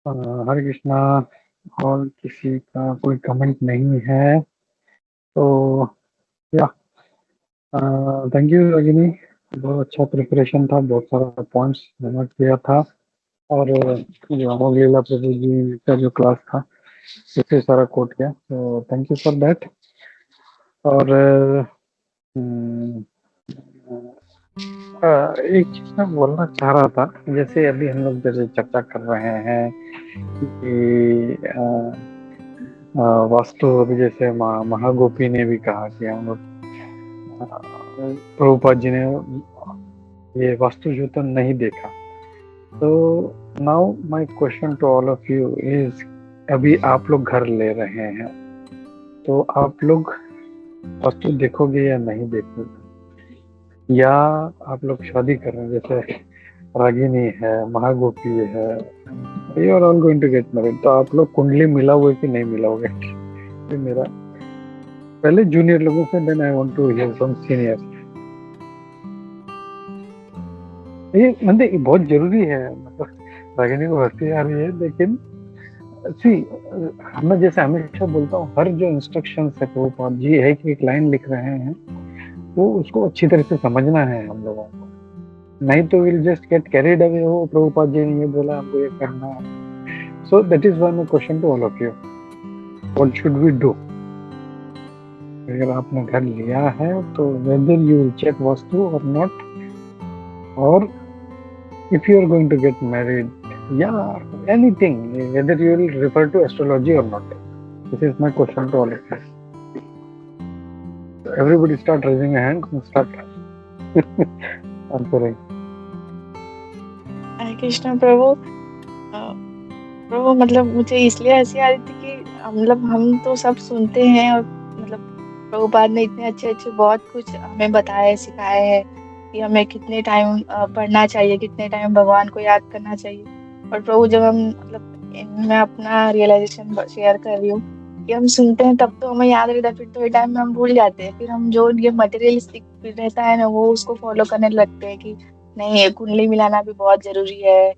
अ, हरे कृष्णा। और किसी का कोई कमेंट नहीं है तो या थैंक यू रजनी। बहुत अच्छा प्रिपरेशन था, बहुत सारा पॉइंट्स नोट किया था। और जो अमोघ लीला प्रभु जी का जो क्लास था उससे सारा कोट किया, तो थैंक यू फॉर दैट। और हम्म, एक चीज मैं बोलना चाह रहा था, जैसे अभी हम लोग जैसे चर्चा कर रहे हैं कि वास्तु, अभी जैसे महागोपी ने भी कहा कि हम लोग प्रभुपाद जी ने ये वास्तु जो तो नहीं देखा। तो now my question to all of you is, अभी आप लोग घर ले रहे हैं तो आप लोग वास्तु देखोगे या नहीं देखोगे? या आप लोग शादी कर रहे हैं, जैसे रागिनी है, महागोपी है, you are all going to get married, तो आप लोग कुंडली मिलाओगे कि नहीं मिलाओगे? ये मेरा पहले जूनियर लोगों से, then I want to hear from senior. ये मतलब ये बहुत जरूरी है, मतलब रागिनी को हंसी आ रही है, लेकिन सी, मैं जैसे हमेशा बोलता हूँ, हर जो इंस्ट्रक्शंस है प्रभुपाद जी है कि एक लाइन लिख रहे हैं तो उसको अच्छी तरह से समझना है हम लोगों को। नहीं तो will just get carried away, हो प्रभुपाद जी ने ये बोला हमको ये करना है। So that is why my question to all of you, what should we do? अगर आपने घर लिया है तो whether you will check vastu और नॉट, और if you are going to get married, yeah, anything, whether you will refer to astrology or not. This is my question to all of you. So everybody start raising a hand and start answering. हरे कृष्ण प्रभु। प्रभु मतलब मुझे इसलिए हंसी आ रही थी कि मतलब हम तो सब सुनते हैं, और मतलब प्रभुपाद ने इतने अच्छे अच्छे बहुत कुछ हमें बताया सिखाया है कि हमें कितने टाइम पढ़ना चाहिए, कितने टाइम भगवान को याद करना चाहिए। और प्रभु जब हम मतलब मैं अपना रियलाइजेशन शेयर कर रही हूँ कि हम सुनते हैं तब तो हमें याद रहता है, फिर थोड़े टाइम में हम भूल जाते हैं, फिर हम जो ये मटेरियलिस्टिक रहता है ना वो उसको फॉलो करने लगते हैं कि नहीं, कुंडली मिलाना भी बहुत जरूरी है।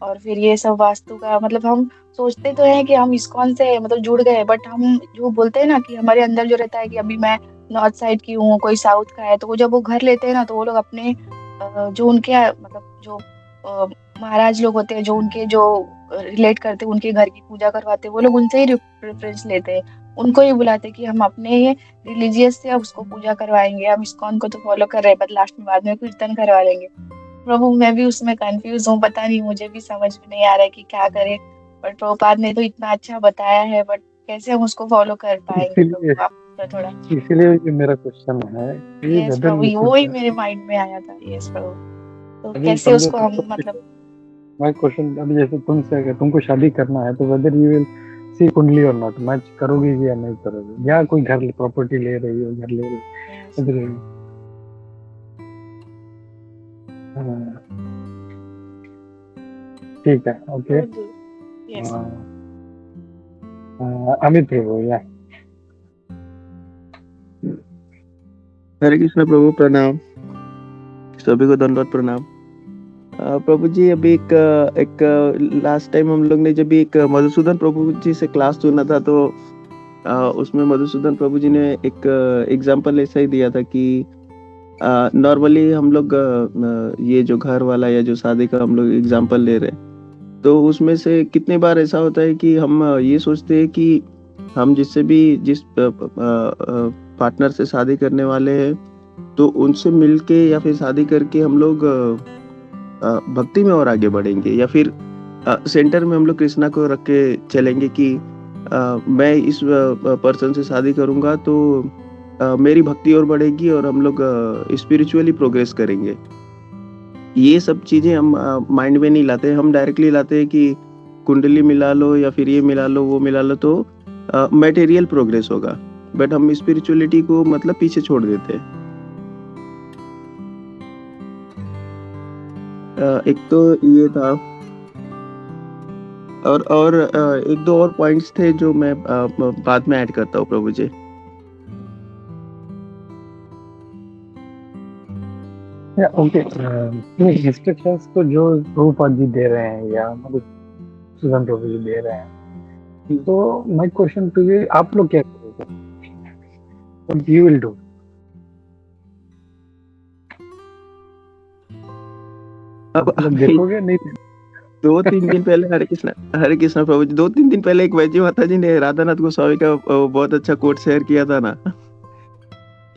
और फिर ये सब वास्तु का मतलब हम सोचते तो हैं कि हम इस्कॉन से मतलब जुड़ गए, बट हम जो बोलते हैं ना कि हमारे अंदर जो रहता है कि अभी मैं नॉर्थ साइड की हूँ, कोई साउथ का है, तो वो जब वो घर लेते हैं ना तो वो लोग अपने जो उनके मतलब जो अ, महाराज लोग होते हैं, जो उनके जो रिलेट करते हैं, उनके घर की पूजा करवाते हैं, वो लोग उनसे ही रेफरेंस लेते हैं, उनको ही बुलाते हैं कि हम अपने रिलीजियस से अब उसको पूजा करवाएंगे, हम इस्कॉन को तो फॉलो कर रहे हैं, बट लास्ट में बाद में कीर्तन करवा लेंगे। प्रभु मैं भी उसमें कंफ्यूज हूँ, पता नहीं, मुझे भी समझ में नहीं आ रहा है कि क्या करें। बट प्रभुपाद ने तो इतना अच्छा बताया है, बट कैसे हम उसको फॉलो कर पाएंगे इसीलिए प्रभु, आप थोड़ा। इसीलिए ये मेरा क्वेश्चन है कि यस वेदर प्रभु, यू वो शुड, ही मेरे माइंड में आया था। यस प्रभु, तो अभी कैसे समझो उसको तुम हम मतलब। मैं क्वेश्चन, अभी जैसे तुमसे अगर तुमको शादी करना है तो वेदर यू विल सी कुंडली और नॉट, मैच करोगे या नहीं करोगे, या कोई घर प्रॉपर्टी ले रही हो, घर ले रही यस हो, हाँ, ठीक है, ओके। प्रभु। यस। अमित प्रभु, या हरे कृष्ण प्रभु, प्रणाम। सभी को दंडवत प्रणाम। प्रभु जी, अभी एक लास्ट टाइम हम लोग ने जब एक मधुसूदन प्रभु जी से क्लास सुना था, तो उसमें मधुसूदन प्रभु जी ने एक एग्जाम्पल ऐसा ही दिया था कि नॉर्मली हम लोग ये जो घर वाला या जो शादी का हम लोग एग्जाम्पल ले रहे हैं, तो उसमें से कितने बार ऐसा होता है कि हम ये सोचते हैं कि हम जिस पार्टनर से शादी करने वाले हैं, तो उनसे मिलके या फिर शादी करके हम लोग भक्ति में और आगे बढ़ेंगे, या फिर सेंटर में हम लोग कृष्णा को रख के चलेंगे कि मैं इस पर्सन से शादी करूंगा तो मेरी भक्ति और बढ़ेगी और हम लोग स्पिरिचुअली प्रोग्रेस करेंगे। ये सब चीजें हम माइंड में नहीं लाते, हम डायरेक्टली लाते हैं कि कुंडली मिला लो या फिर ये मिला लो वो मिला लो तो मटेरियल प्रोग्रेस होगा, बट हम स्पिरिचुअलिटी को मतलब पीछे छोड़ देते हैं। एक तो ये था, और एक दो और पॉइंट्स थे जो मैं बाद में ऐड करता हूँ प्रभु जी। ओके। इंस्ट्रक्शंस तो जो प्रभुपाद जी दे रहे हैं या मतलब मधुसूदन प्रभु जी दे रहे हैं। तो माय क्वेश्चन टू यू, आप लोग क्या करोगे? What you will do? अब आप लोग देखोगे नहीं? 2-3 दिन पहले हरे कृष्णा प्रभु जी, 2-3 दिन पहले एक वैजी माता जी ने राधानाथ गोस्वामी का बहुत अच्छा कोट शेयर किया था ना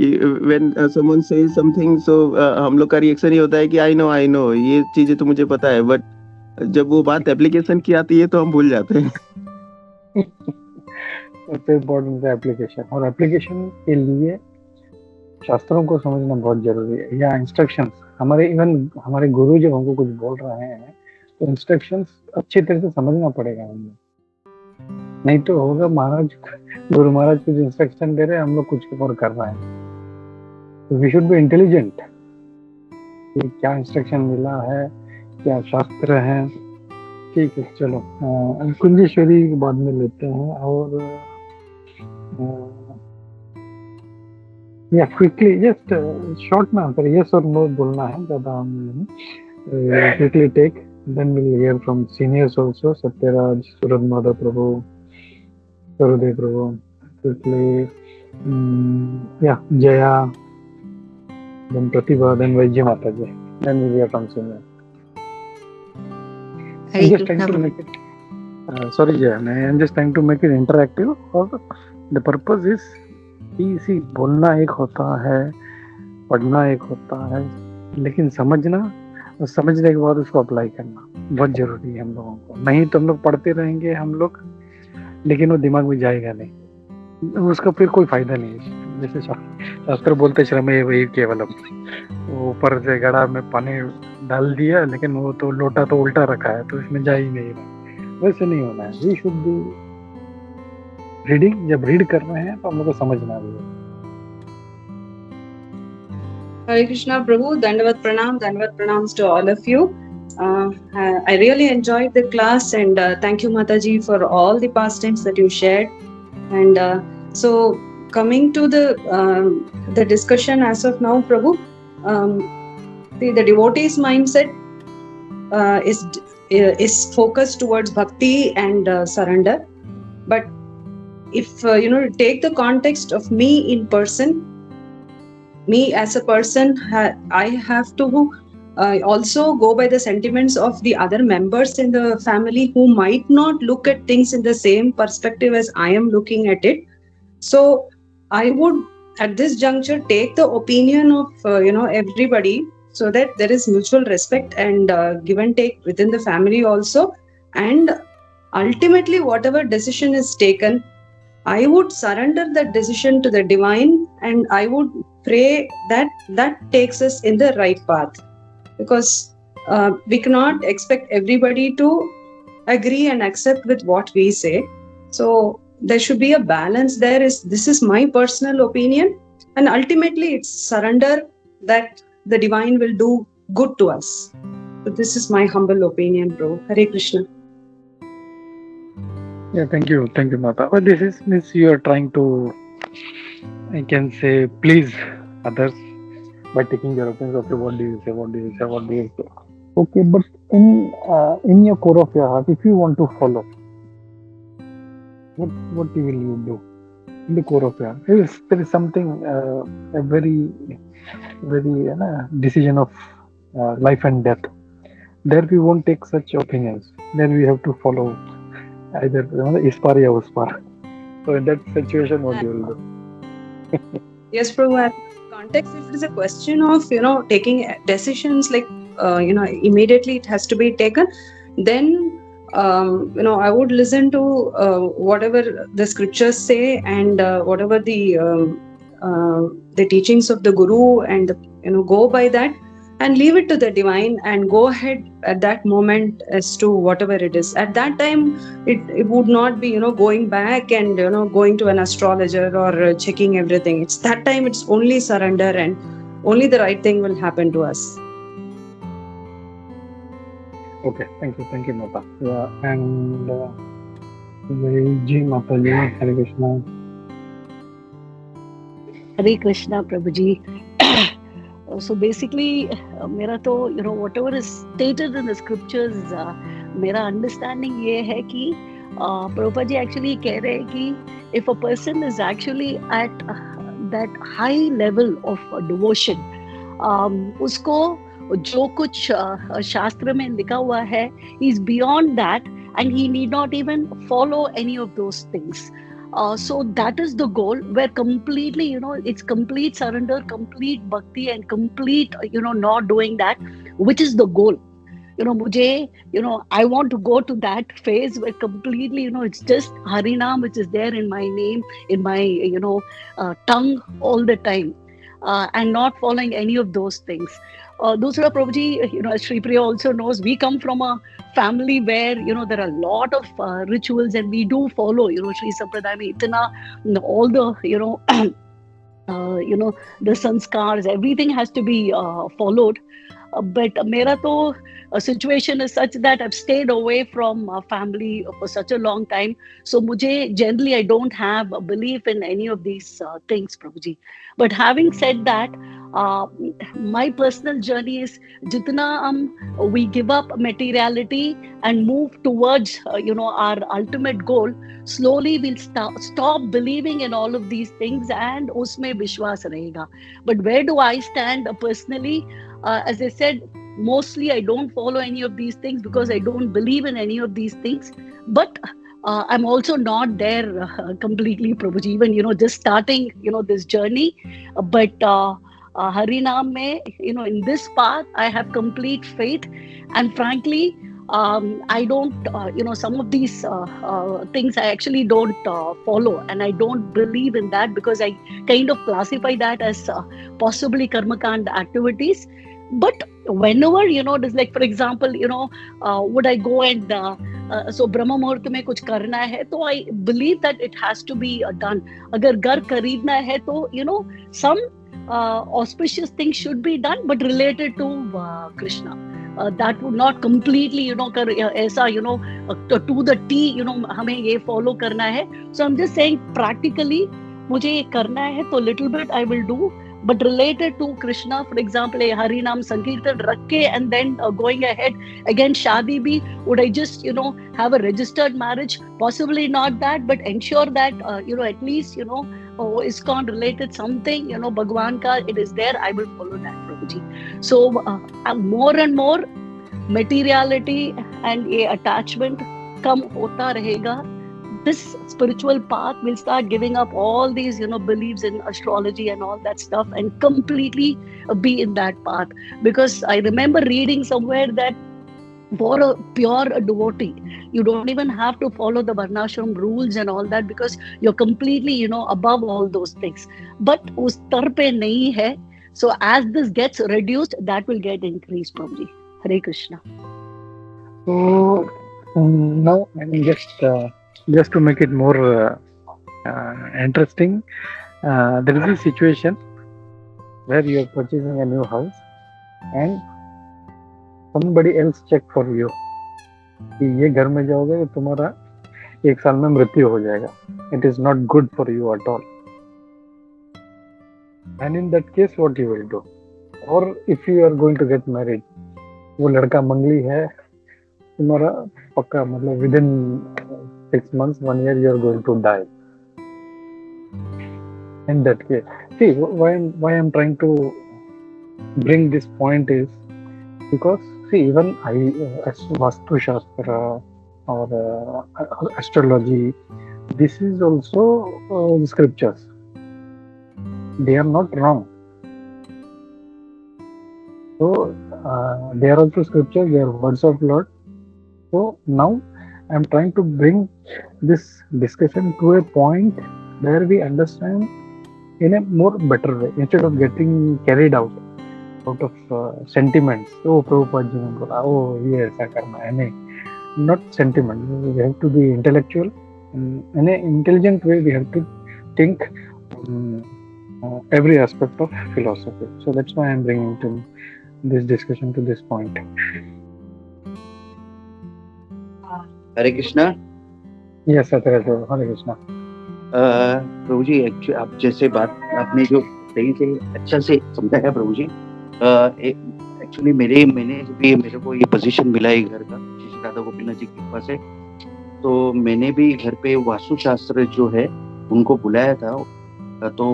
कि when someone says something, so हम लोग का रिएक्शन ये होता है कि आई नो ये चीजें तो मुझे पता है, बट जब वो बात एप्लीकेशन की आती है तो हम भूल जाते हैं। सबसे इम्पोर्टेंट है एप्लीकेशन, और एप्लीकेशन के लिए शास्त्रों को समझना बहुत जरूरी है, या इंस्ट्रक्शंस। हमारे गुरु जब हमको कुछ बोल रहे हैं तो इंस्ट्रक्शंस अच्छी तरह से समझना पड़ेगा हमें, नहीं तो होगा गुरु महाराज कुछ इंस्ट्रक्शन दे रहे हैं, हम लोग कुछ और कर रहे हैं। तो वी शुड बी इंटेलिजेंट कि क्या इंस्ट्रक्शन मिला है, क्या शास्त्र है। ठीक है, चलो कुंजेश्वरी बाद में लेते हैं। और या क्विकली जस्ट शॉर्ट में आंसर यस और नो बोलना है, ज्यादा quickly take, then will hear from seniors also, Satyaraj, Suraj Madhav Prabhu, Sarodev Prabhu, quickly या Jaya, then Pratibha, then Vaijya Mata ji, then will hear from senior. Hare Just trying Krishna to Prabhu. make it sorry Jaya, I'm just trying to make it interactive, और the purpose is कि बोलना एक होता है, पढ़ना एक होता है, लेकिन समझना और समझने के बाद उसको अप्लाई करना बहुत जरूरी है हम लोगों को। नहीं तो हम लोग पढ़ते रहेंगे हम लोग, लेकिन वो दिमाग में जाएगा नहीं, उसका फिर कोई फायदा नहीं है। जैसे शास्त्र बोलते श्रमे वही केवलम, ऊपर से घड़ा में पानी डाल दिया लेकिन वो तो लोटा तो उल्टा रखा है तो इसमें जा ही नहीं रहा। वैसे नहीं होना है। वी शुड बी रीडिंग, जब रीड कर रहे हैं तो हम लोग को समझना भी है। Hare Krishna Prabhu, Dandavat pranams to all of you. I really enjoyed the class, and thank you Mataji for all the pastimes that you shared. And so coming to the discussion as of now, Prabhu, the devotee's mindset is focused towards bhakti and surrender. But if take the context of me in person, me as a person, I have to also go by the sentiments of the other members in the family who might not look at things in the same perspective as I am looking at it. So I would at this juncture take the opinion of everybody, so that there is mutual respect and give and take within the family also. And ultimately whatever decision is taken, I would surrender that decision to the divine, and I would pray that takes us in the right path, because we cannot expect everybody to agree and accept with what we say. So there should be a balance there. This is my personal opinion, and ultimately it's surrender that the divine will do good to us. So this is my humble opinion, bro. Hare Krishna. Yeah, thank you Mata. But this means you are trying to, I can say, please others by taking their opinions. Okay, what do you say? Okay, but in your core of your heart, if you want to follow, what will you do in the core of your heart? There is something a very decision of life and death. There we won't take such opinions. There we have to follow either इस पार या उस पार. So in that situation, what you will do? Yes, Prabhu. At context, if it is a question of taking decisions, like immediately it has to be taken, then I would listen to whatever the scriptures say, and whatever the teachings of the Guru, and go by that and leave it to the divine, and go ahead at that moment as to whatever it is. At that time, it would not be going back and going to an astrologer or checking everything. It's that time, it's only surrender, and only the right thing will happen to us. Okay, thank you Mata. Yeah, and Ji Mata ji, Hare Krishna. Hare Krishna Prabhuji. So basically, mera to whatever is stated in the scriptures, मेरा understanding ये है कि Prabhupada ji actually कह रहे हैं कि if a person is actually at that high level of devotion, उसको जो कुछ शास्त्र में लिखा हुआ है, he is beyond that and he need not even follow any of those things. So that is the goal, where completely, it's complete surrender, complete bhakti, and complete, not doing that, which is the goal. Mujhe, I want to go to that phase where completely, it's just Harinam, which is there in my name, in my, tongue all the time, and not following any of those things. Dusra Prabhuji, as Sri Priya also knows, we come from a family where, there are a lot of rituals, and we do follow, Sri Sampradaya mein itna, all the, the sanskars, everything has to be followed. But mera to situation is such that I've stayed away from family for such a long time. So mujhe generally I don't have a belief in any of these things, Prabhuji. But having said that, my personal journey is jitna we give up materiality and move towards our ultimate goal, slowly we'll stop believing in all of these things, and usme vishwas rahega. But where do I stand personally? As I said, mostly I don't follow any of these things because I don't believe in any of these things. But I'm also not there completely, Prabhuji, even, just starting, this journey. But Harinam mein, in this path, I have complete faith. And frankly, I don't, some of these things I actually don't follow, and I don't believe in that because I kind of classify that as possibly karmakand activities. But whenever, it is like, for example, would I go and so Brahma Muhurt mein kuch karna hai, to I believe that it has to be done. Agar ghar kharidna hai, to, some auspicious things should be done, but related to Krishna. That would not completely, aisa, to the T, हमें ये follow करना है. So I'm just saying, practically, मुझे ये करना है, तो little bit I will do, but related to Krishna, for example, Harinam Sankirtan rakke, and then going ahead, again, Shadi bhi, would I just, have a registered marriage? Possibly not that, but ensure that, at least, ISKCON related something, Bhagwan ka, it is there, I will follow that, Prabhuji. So, more and more, materiality and attachment kam hota rahega. This spiritual path will start giving up all these, beliefs in astrology and all that stuff, and completely be in that path. Because I remember reading somewhere that for a pure devotee, you don't even have to follow the varnashram rules and all that, because you're completely, above all those things. But us tar pe nahi hai. So as this gets reduced, that will get increased, Prabhuji. Hare Krishna. So now I mean, just to make it more interesting, there is a situation where you are purchasing a new house and somebody else check for you कि ये घर में जाओगे तो तुम्हारा 1 साल में मृत्यु हो जाएगा. It is not good for you at all. And in that case, what you will do? Or if you are going to get married, वो लड़का मंगली है, तुम्हारा पक्का मतलब within 6 months, 1 year, you are going to die. In that case, see why I'm trying to bring this point is because see, even as Vastu Shastra or astrology, this is also scriptures. They are not wrong. So they are also scriptures. They are words of Lord. So now I'm trying to bring this discussion to a point where we understand in a more better way, instead of getting carried out of sentiments. Oh, Prabhupada ji ne bola, oh, ye aisa karna hai. Nahi, not sentiment. We have to be intellectual. In an intelligent way, we have to think every aspect of philosophy. So that's why I'm bringing to this discussion to this point. Hare Krishna. Yes, Hare Krishna. प्रभु जी, actually आप जैसे बात आपने जो सही से अच्छा से समझाया प्रभु जी. एक्चुअली मेरे को ये पोजीशन मिला है घर का, राधा गोपीनाथ जी की कृपा से। तो मैंने भी घर पे वास्तुशास्त्र जो है उनको बुलाया था, तो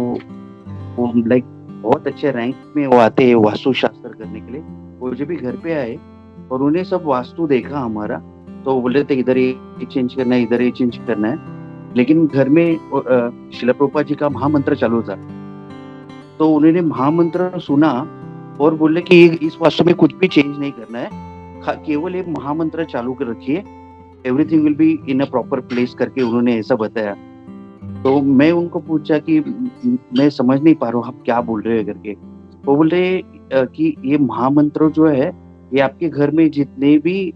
वो लाइक बहुत अच्छे रैंक में वो आते हैं वास्तुशास्त्र करने के लिए। वो जब भी घर पे आए और उन्हें सब वास्तु देखा हमारा, तो वो बोले थे इधर ये चेंज करना है, इधर ये चेंज करना है। लेकिन घर में शिला प्रभुपाद जी का महामंत्र चालू था, तो उन्होंने महामंत्र सुना और बोले कि इस वास्तु में कुछ भी चेंज नहीं करना है, केवल एक महामंत्र चालू कर रखिए, everything will be in a proper place करके उन्होंने ऐसा बताया। तो मैं उनको पूछा कि मैं समझ नहीं पा रहा हूँ आप क्या बोल रहे हो करके। वो बोल रहे कि ये महामंत्र जो है ये आपके घर में जितने भी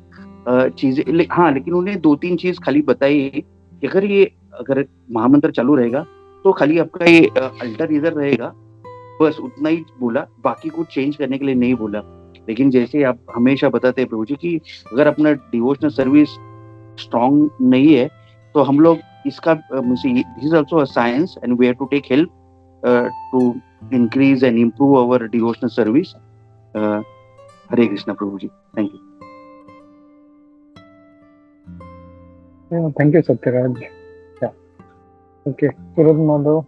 चीजें, हाँ लेकिन उन्हें 2-3 चीज खाली बताई कि अगर महामंत्र चालू रहेगा तो खाली आपका ये अल्टर इधर रहेगा, बस उतना ही बोला, बाकी कुछ चेंज करने के लिए नहीं बोला। लेकिन जैसे आप हमेशा बताते हैं प्रभु जी कि अगर अपना डिवोशनल सर्विस स्ट्रॉन्ग नहीं है तो हम लोग इसका this is also a science and we have to take help to increase and improve our devotional service. Hare Krishna प्रभु जी, thank you. Thank you Satyaraj. Okay, Suraj Madhav.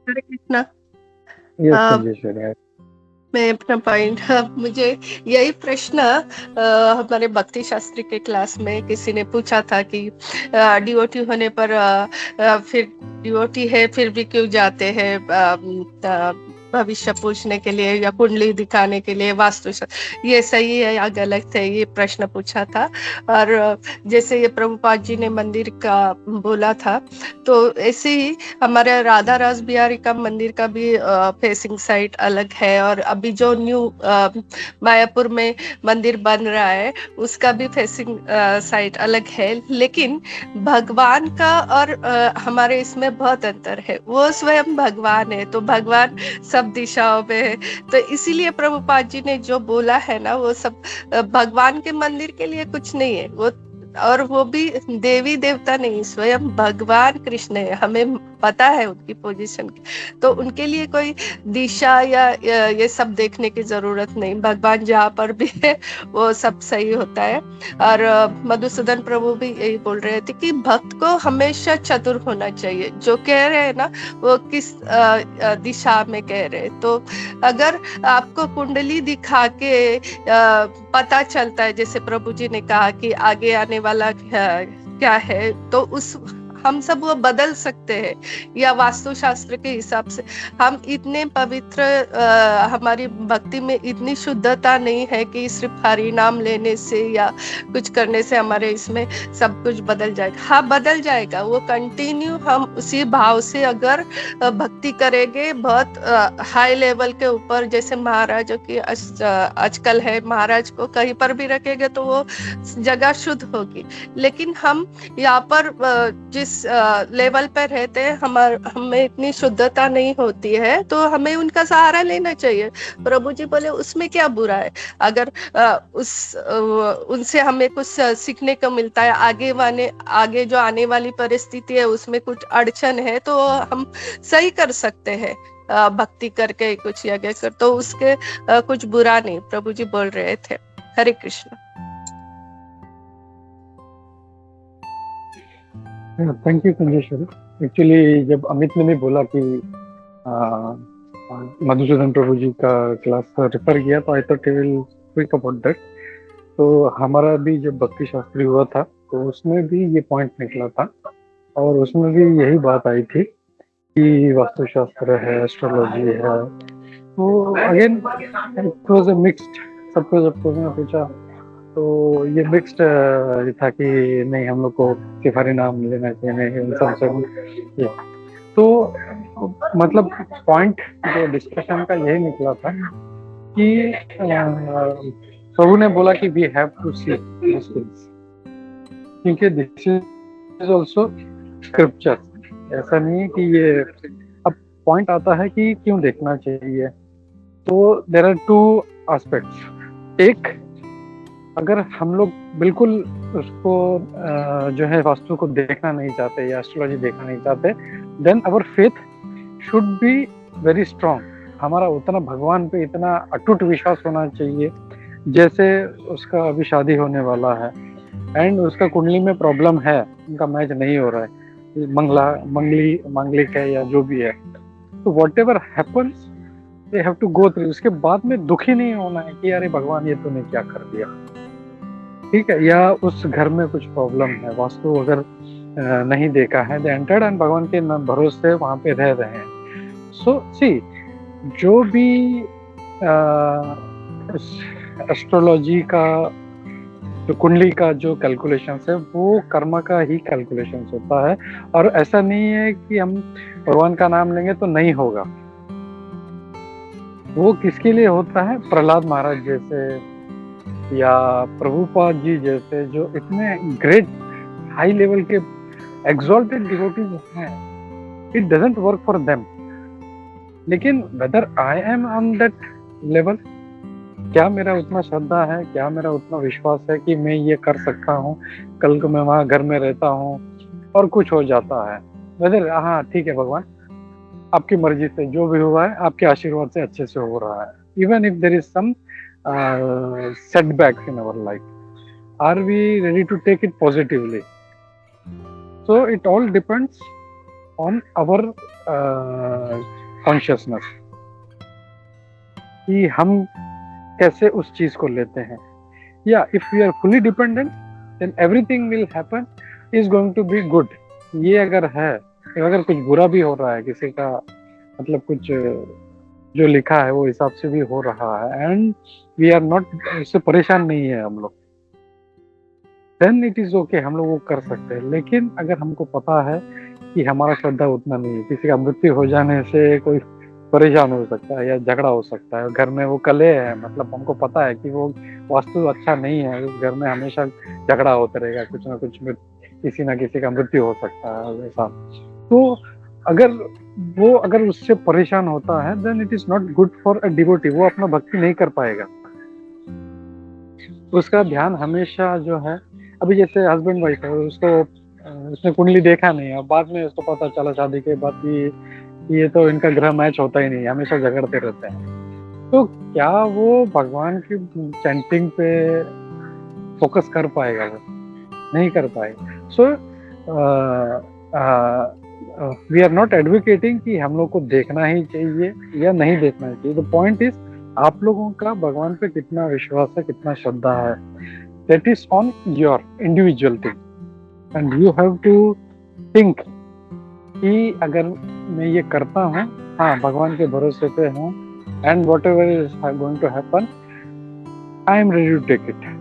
Hare Krishna. Yes हाँ, संजेश्वरी। मैं अपना पॉइंट, मुझे यही प्रश्न हमारे भक्ति शास्त्री के क्लास में किसी ने पूछा था कि डिवोटी होने पर फिर डिवोटी है फिर भी क्यों जाते हैं भविष्य पूछने के लिए या कुंडली दिखाने के लिए वास्तु, ये सही है या गलत है, ये प्रश्न पूछा था। और जैसे ये प्रभुपाद जी ने मंदिर का बोला था, तो ऐसे ही हमारे राधा रास बिहारी का मंदिर का भी फेसिंग साइड अलग है, और अभी जो न्यू मायापुर में मंदिर बन रहा है उसका भी फेसिंग साइड अलग है। लेकिन भगवान का और हमारे इसमें बहुत अंतर है। वो स्वयं भगवान है, तो भगवान सब दिशाओं में है। तो इसीलिए प्रभुपाद जी ने जो बोला है ना, वो सब भगवान के मंदिर के लिए कुछ नहीं है, और वो भी देवी देवता नहीं, स्वयं भगवान कृष्ण है। हमें पता है उनकी पोजीशन, तो उनके लिए कोई दिशा या ये सब देखने की जरूरत नहीं। भगवान जहाँ पर भी है वो सब सही होता है। और मधुसूदन प्रभु भी यही बोल रहे थे कि भक्त को हमेशा चतुर होना चाहिए। जो कह रहे हैं ना वो किस दिशा में कह रहे हैं। तो अगर आपको कुंडली दिखा के पता चलता है, जैसे प्रभु जी ने कहा कि आगे आने वाला क्या है, तो उस हम सब वो बदल सकते हैं, या वास्तुशास्त्र के हिसाब से। हम इतने पवित्र, हमारी भक्ति में इतनी शुद्धता नहीं है कि सिर्फ हरि नाम लेने से या कुछ करने से हमारे इसमें सब कुछ बदल जाएगा। हाँ, बदल जाएगा। वो कंटिन्यू हम उसी भाव से अगर भक्ति करेंगे बहुत हाई लेवल के ऊपर, जैसे महाराजों की आजकल है, महाराज को कहीं पर भी रखेंगे तो वो जगह शुद्ध होगी। लेकिन हम यहाँ पर जिस लेवल पर रहते हैं, हमें इतनी शुद्धता नहीं होती है, तो हमें उनका सहारा लेना चाहिए। प्रभु जी बोले उसमें क्या बुरा है, अगर उनसे हमें कुछ सीखने को मिलता है। आगे जो आने वाली परिस्थिति है उसमें कुछ अड़चन है तो हम सही कर सकते हैं, भक्ति करके कुछ यज्ञ कर, तो उसके कुछ बुरा नहीं, प्रभु जी बोल रहे थे। Hare Krishna. Thank you Sanjeshwari. Actually जब अमित ने भी बोला कि मधुसूदन प्रभु जी का क्लास रेफर किया, तो I thought I will speak about that. तो हमारा भी जब भक्ति शास्त्री हुआ था तो उसमें भी ये पॉइंट निकला था, और उसमें भी यही बात आई थी कि वास्तुशास्त्र है, एस्ट्रोलॉजी है। तो again it was a mixed, सबको जब पूछा तो ये मिक्स्ड था कि नहीं, हम लोग को सिर्फ हरि नाम लेना चाहिए, नहीं उन सब से। तो मतलब पॉइंट जो डिस्कशन का यही निकला था कि प्रभु ने बोला कि we have to see this things, क्योंकि दिस इज आल्सो स्क्रिप्चर। ऐसा नहीं है कि ये, अब पॉइंट आता है कि क्यों देखना चाहिए। तो देयर आर टू एस्पेक्ट्स। एक, अगर हम लोग बिल्कुल उसको जो है वास्तु को देखना नहीं चाहते या एस्ट्रोलॉजी देखना नहीं चाहते, then our faith should be very strong. हमारा उतना भगवान पे इतना अटूट विश्वास होना चाहिए। जैसे उसका अभी शादी होने वाला है, एंड उसका कुंडली में प्रॉब्लम है, उनका मैच नहीं हो रहा है, मांगलिक है या जो भी है, तो whatever happens they have to go through. उसके बाद में दुखी नहीं होना है कि अरे भगवान ये तूने क्या कर दिया, ठीक है, या उस घर में कुछ प्रॉब्लम है, वास्तु अगर नहीं देखा है, दे एंटर्ड एंड भगवान के भरोसे वहां पे रह रहे हैं। सो सी, जो भी एस्ट्रोलॉजी का जो कुंडली का जो कैलकुलेशन है वो कर्म का ही कैलकुलेशन होता है, और ऐसा नहीं है कि हम भगवान का नाम लेंगे तो नहीं होगा। वो किसके लिए होता है? प्रहलाद महाराज जैसे या प्रभुपाद जी जैसे, जो इतने ग्रेट हाई लेवल के एक्सॉल्टेड डिवोटीज हैं, it doesn't work for them. लेकिन whether I am on that level, क्या मेरा उतना श्रद्धा है, क्या मेरा उतना विश्वास है कि मैं ये कर सकता हूँ, कल को मैं वहां घर में रहता हूँ और कुछ हो जाता है, वेदर हाँ ठीक है भगवान आपकी मर्जी से जो भी हुआ है आपके आशीर्वाद से अच्छे से हो रहा है, even if there is some setbacks in our life, are we ready to take it positively? So it all depends on our consciousness कि हम कैसे उस चीज को लेते हैं। या if we are fully dependent, then everything will happen is going to be good। ये अगर है, अगर कुछ बुरा भी हो रहा है, किसी का मतलब कुछ जो लिखा है वो हिसाब से भी हो रहा है, एंड वी आर नॉट, इससे परेशान नहीं है हम लोग, देन इट इज ओके, हम लोग वो कर सकते हैं। लेकिन अगर हमको पता है कि हमारा श्रद्धा उतना नहीं है, किसी का मृत्यु हो जाने से कोई परेशान हो सकता है या झगड़ा हो सकता है, घर में वो कलह है, मतलब हमको पता है कि वो वास्तु अच्छा नहीं है, उस घर में हमेशा झगड़ा होता रहेगा, कुछ ना कुछ किसी ना किसी का मृत्यु हो सकता है वैसा, तो अगर उससे परेशान होता है, then it is not good for a devotee. वो अपना भक्ति नहीं कर पाएगा, उसका ध्यान हमेशा जो है, अभी जैसे हस्बैंड वाइफ है, उसने कुंडली देखा नहीं और बाद में उसको पता चला शादी के बाद कि ये तो इनका ग्रह मैच होता ही नहीं, हमेशा झगड़ते रहते हैं, तो क्या वो भगवान की चैंटिंग पे फोकस कर पाएगा? वो नहीं कर पाएगा। So we are not advocating कि हम लोग को देखना ही चाहिए या नहीं देखना चाहिए। द पॉइंट इज आप लोगों का भगवान पे कितना विश्वास है, कितना श्रद्धा है, that is on your individual thing, and you have to think कि अगर मैं ये करता हूँ, हाँ भगवान के भरोसे पे हूँ, and whatever is going to happen I am ready to take it.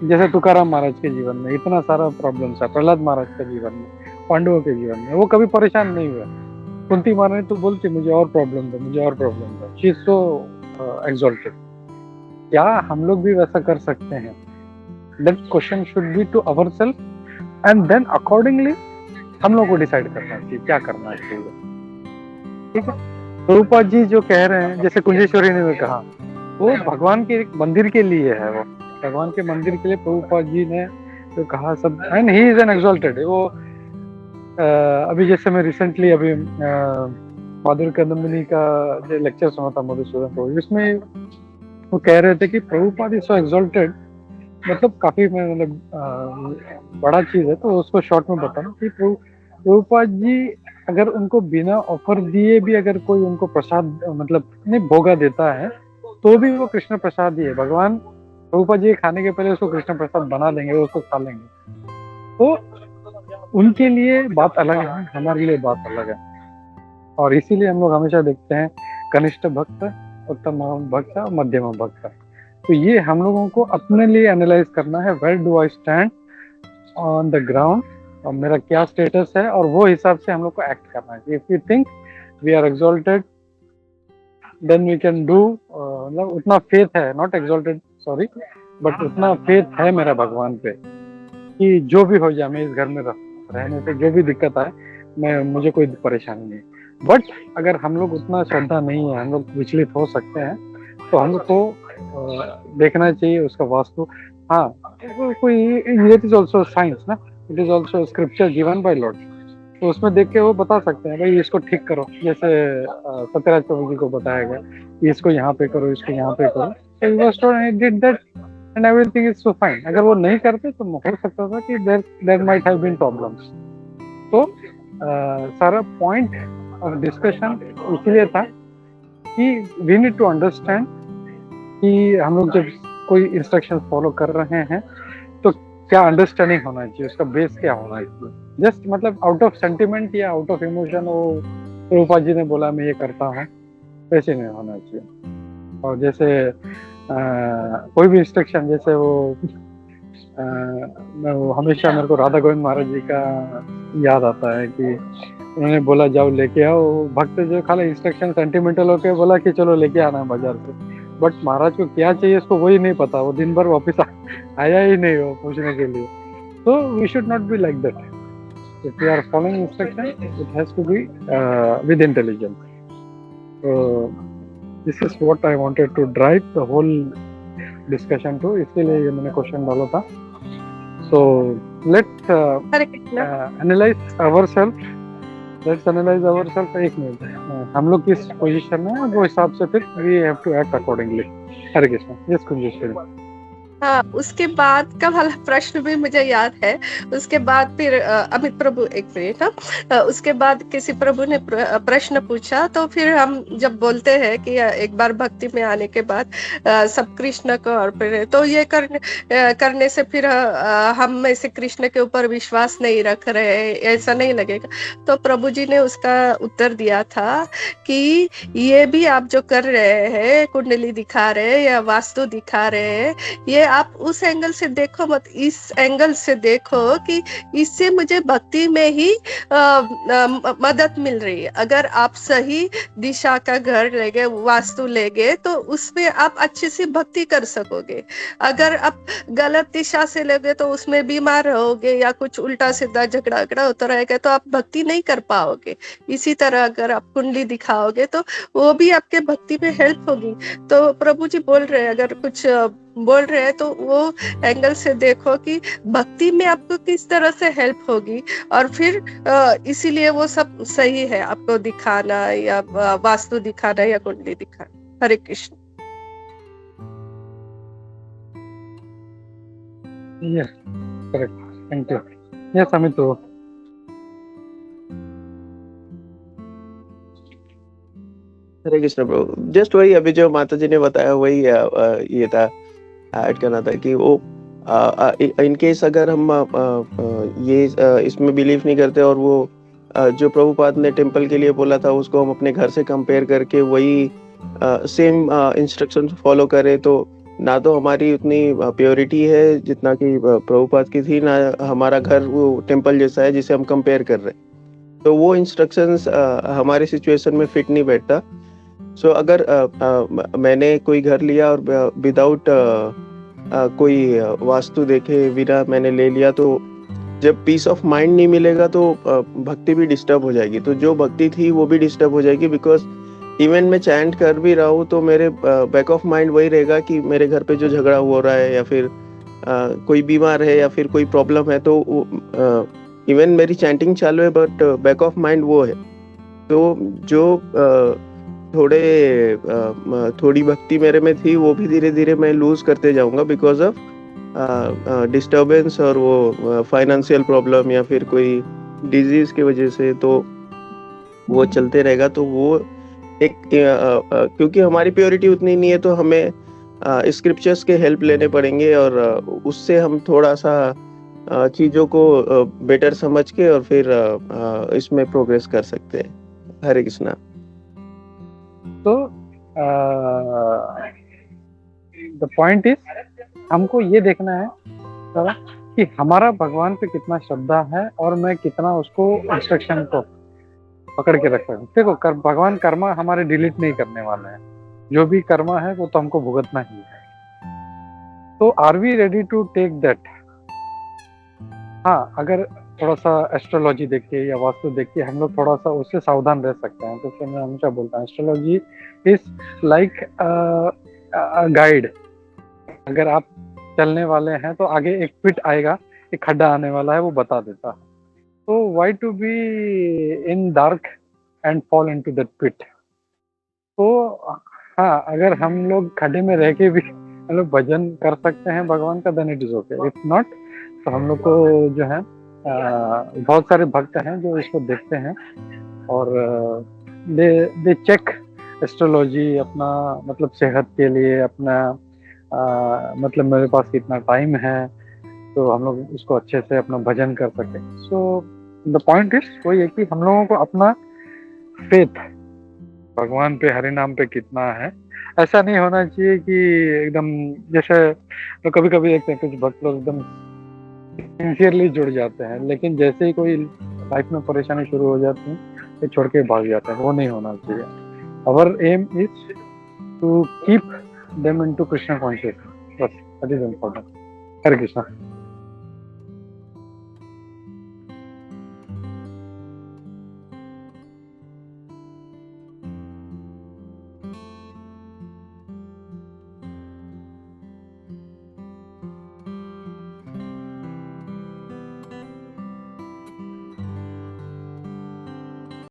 जैसे तुकाराम महाराज के जीवन में इतना सारा प्रॉब्लम्स है, प्रहलाद महाराज के जीवन में, पांडवों के जीवन में, वो कभी परेशान नहीं हुए। कुंती महाराज तो बोलती मुझे और प्रॉब्लम था, मुझे और प्रॉब्लम था, शी इज सो एक्सॉल्टेड। क्या हम लोग भी वैसा कर सकते हैं? That question should be to ourself, and then accordingly हम लोग को डिसाइड करना चाहिए क्या करना चाहिए, ठीक है। प्रभुपाद जी जो कह रहे हैं, जैसे कुंजेश्वरी ने कहा, वो भगवान के मंदिर के लिए है, वो भगवान के मंदिर के लिए प्रभुपाद जी ने जो कहा सब, and he is an exalted. वो अभी जैसे मैं रिसेंटली अभी माधुर कदम्बिनी का जो लेक्चर सुना था मधुसूदन प्रभु, इसमें वो कह रहे थे कि प्रभुपाद इज सो एक्सॉल्टेड, मतलब काफी मतलब बड़ा चीज है, तो उसको शॉर्ट में बताना कि प्रभुपाद जी अगर उनको बिना ऑफर दिए भी अगर कोई उनको प्रसाद मतलब नहीं भोगा देता है, तो भी वो कृष्ण प्रसाद ही है। भगवान प्रभुपाद जी खाने के पहले उसको कृष्ण प्रसाद बना देंगे, उसको खा लेंगे, तो उनके लिए बात अलग है, हमारे लिए बात अलग है। और इसीलिए हम लोग हमेशा देखते हैं कनिष्ठ भक्त, उत्तम भक्त और मध्यम भक्त। तो ये हम लोगों को अपने लिए एनालाइज करना है, where do I stand on the ground, और मेरा क्या स्टेटस है, और वो हिसाब से हम लोग को एक्ट करना है। If we think we are exalted, then we can do, मतलब उतना फेथ है, नॉट एक्सॉल्टेड सॉरी, बट उतना फेथ है मेरा भगवान पे कि जो भी हो जाए, मैं इस घर में रहने से जो भी दिक्कत आए, मुझे कोई परेशानी नहीं। बट अगर हम लोग उतना श्रद्धा नहीं है, हम लोग विचलित हो सकते हैं, तो हम लोग को देखना चाहिए उसका वास्तु। हाँ, कोई इट इज ऑल्सो साइंस ना, it is also scripture given by Lord, तो उसमें देख के वो बता सकते हैं भाई इसको ठीक करो, जैसे सत्यराज प्रभु जी को बताया गया कि इसको यहाँ पे करो, इसको यहाँ पे करो, did that and everything is so fine. अगर वो नहीं करते तो हो सकता था कि there might have been problems. तो सारा पॉइंट ऑफ डिस्कशन इसलिए था कि वी नीड टू अंडरस्टैंड कि हम लोग जब कोई इंस्ट्रक्शन फॉलो कर रहे हैं तो क्या अंडरस्टैंडिंग होना चाहिए, उसका बेस क्या होना चाहिए। जस्ट मतलब आउट ऑफ सेंटिमेंट या आउट ऑफ इमोशन वो प्रभुपाद जी ने बोला मैं ये करता हूँ, वैसे नहीं होना चाहिए। और जैसे कोई भी इंस्ट्रक्शन, जैसे वो हमेशा मेरे को राधा गोविंद महाराज जी का याद आता है कि उन्होंने बोला जाओ लेके आओ। भक्त जो खाली इंस्ट्रक्शन सेंटिमेंटल होके बोला कि चलो लेके आना बाजार से, बट महाराज को क्या चाहिए उसको वही नहीं पता, वो दिन भर वापस आया ही नहीं वो पूछने के लिए। तो we should not be like that. If we are following instruction, it has to be with intelligence. So this is what I wanted to drive the whole discussion to, इसलिए ये मैंने क्वेश्चन डाला था। So let's Hare Krishna. analyze ourselves. Let's analyze ourselves। एक minute, हम लोग किस position में हैं वो हिसाब से फिर we have to act accordingly। Hare Krishna. Yes कुंजेश्वरी। हाँ, उसके बाद का वाला प्रश्न भी मुझे याद है। उसके बाद फिर अमित प्रभु, एक मिनट, उसके बाद किसी प्रभु ने प्रश्न पूछा, तो फिर हम जब बोलते हैं कि एक बार भक्ति में आने के बाद सब कृष्ण को अर्पित है, तो ये करने से फिर हम में से कृष्ण के ऊपर विश्वास नहीं रख रहे, ऐसा नहीं लगेगा। तो प्रभु जी ने उसका उत्तर दिया था कि ये भी आप जो कर रहे हैं, कुंडली दिखा रहे हैं या वास्तु दिखा रहे हैं, ये आप उस एंगल से देखो मत, इस एंगल से देखो कि इससे मुझे भक्ति में ही मदद मिल रही है। अगर आप सही दिशा का घर लेंगे, वास्तु लेंगे, तो उसमें आप अच्छे से भक्ति कर सकोगे। अगर आप गलत दिशा से लेंगे तो उसमें बीमार रहोगे या कुछ उल्टा सीधा झगड़ा होता रहेगा, तो आप भक्ति नहीं कर पाओगे। इसी तरह अगर आप कुंडली दिखाओगे तो वो भी आपके भक्ति में हेल्प होगी। तो प्रभु जी बोल रहे हैं, अगर कुछ बोल रहे हैं तो वो एंगल से देखो कि भक्ति में आपको किस तरह से हेल्प होगी, और फिर इसीलिए वो सब सही है, आपको दिखाना या वास्तु दिखाना या कुंडली दिखाना। Hare Krishna. Yes, correct. Thank you. Yes, Amit. Hare Krishna Prabhu. Just वही अभी जो माता जी ने बताया वही ये था, ऐड करना था कि वो इन केस अगर हम ये इसमें बिलीव नहीं करते और वो जो प्रभुपाद ने टेम्पल के लिए बोला था उसको हम अपने घर से कंपेयर करके वही सेम इंस्ट्रक्शन फॉलो करें, तो ना तो हमारी उतनी प्योरिटी है जितना कि प्रभुपाद की थी, ना हमारा घर वो टेम्पल जैसा है जिसे हम कंपेयर कर रहे हैं, तो वो इंस्ट्रक्शंस हमारे सिचुएशन में फिट नहीं बैठता। सो अगर मैंने कोई घर लिया और विदाउट कोई वास्तु देखे बिना मैंने ले लिया, तो जब पीस ऑफ माइंड नहीं मिलेगा तो भक्ति भी डिस्टर्ब हो जाएगी। तो जो भक्ति थी वो भी डिस्टर्ब हो जाएगी, बिकॉज इवन मैं चैंट कर भी रहा हूँ तो मेरे बैक ऑफ माइंड वही रहेगा कि मेरे घर पे जो झगड़ा हो रहा है या फिर कोई बीमार है या फिर कोई प्रॉब्लम है, तो इवन मेरी चैंटिंग चालू है बट बैक ऑफ माइंड वो है। तो जो थोड़ी भक्ति मेरे में थी वो भी धीरे धीरे मैं लूज करते जाऊंगा बिकॉज ऑफ डिस्टर्बेंस और वो फाइनेंशियल प्रॉब्लम या फिर कोई डिजीज की वजह से, तो वो चलते रहेगा। तो वो एक क्योंकि हमारी प्योरिटी उतनी नहीं है तो हमें स्क्रिप्चर्स के हेल्प लेने पड़ेंगे और उससे हम थोड़ा सा चीजों को बेटर समझ के और फिर इसमें प्रोग्रेस कर सकते हैं। हरे कृष्णा। तो द पॉइंट इज, हमको ये देखना है कि हमारा भगवान पे कितना श्रद्धा है और मैं कितना उसको इंस्ट्रक्शन को पकड़ के रख सकूं। देखो भगवान कर्मा हमारे डिलीट नहीं करने वाले हैं, जो भी कर्मा है वो तो हमको भुगतना ही है। तो are we ready to take that? हाँ, अगर थोड़ा सा एस्ट्रोलॉजी देख के या वास्तु देख के हम लोग थोड़ा सा उससे सावधान रह सकते हैं। तो मैं हमेशा बोलता हूँ एस्ट्रोलॉजी इज लाइक गाइड। अगर आप चलने वाले हैं तो आगे एक पिट आएगा, एक खड्डा आने वाला है, वो बता देता। तो why to be in dark and fall into that pit? तो हाँ, अगर हम लोग खड्डे में रह के भी मतलब भजन कर सकते हैं भगवान का, then it is okay, if not तो हम लोग को जो है बहुत सारे भक्त हैं जो इसको देखते हैं और दे चेक एस्ट्रोलॉजी अपना, मतलब सेहत के लिए अपना, मतलब मेरे पास कितना टाइम है तो हम लोग उसको अच्छे से अपना भजन कर सके। सो द पॉइंट इज वही है कि हम लोगों को अपना फेथ भगवान पे, हरि नाम पे कितना है। ऐसा नहीं होना चाहिए कि एकदम, जैसे तो कभी कभी देखते हैं कुछ भक्त लोग एकदम सिंसियरली जुड़ जाते हैं, लेकिन जैसे ही कोई लाइफ में परेशानी शुरू हो जाती है तो छोड़ के भाग जाते हैं। वो नहीं होना चाहिए। Our aim is to keep them into Krishna consciousness, बस that is important. Hare Krishna.